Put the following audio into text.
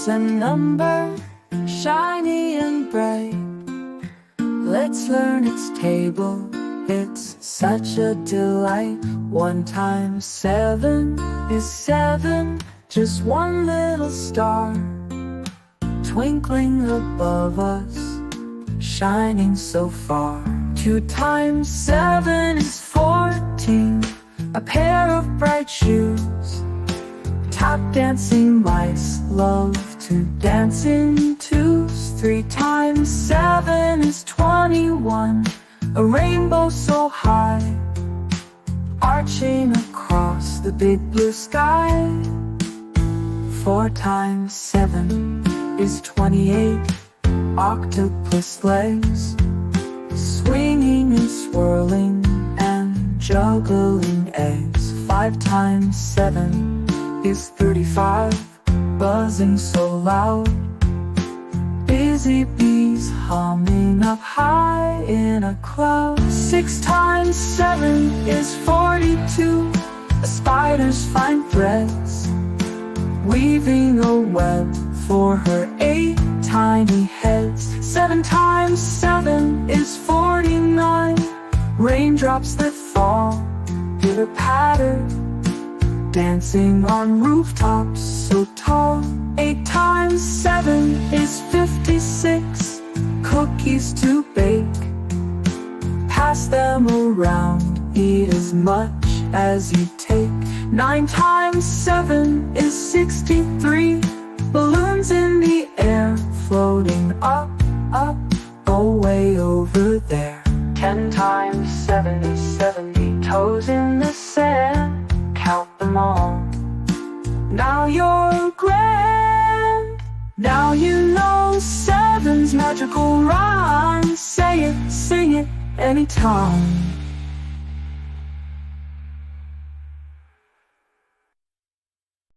It's a number, shiny and bright. Let's learn its table, it's such a delight. 1 times 7 is 7, just one little star, twinkling above us, shining so far. 2 times 7 is 14, a pair of bright shoes. Tap dancing mice love to dance in twos. 3 times 7 is 21, a rainbow so high, arching across the big blue sky. 4 times 7 is 28, octopus legs, swinging and swirling and juggling eggs. 5 times 7 is 35, buzzing so loud, busy bees humming up high in a cloud. 6 times 7 is 42, a spider's fine threads, weaving a web for her 8 tiny heads. 7 times 7 is 49, raindrops that fall, pitter patter, dancing on rooftops so tall. 8 times 7 is 56, cookies to bake, pass them around, eat as much as you take. 9 times 7 is 63, balloons in the air, floating up, up, away over there. 10 times 7 is 70, toes in the sand, count them all. Now you're grand, now you know 7's magical rhyme. Say it, sing it, anytime.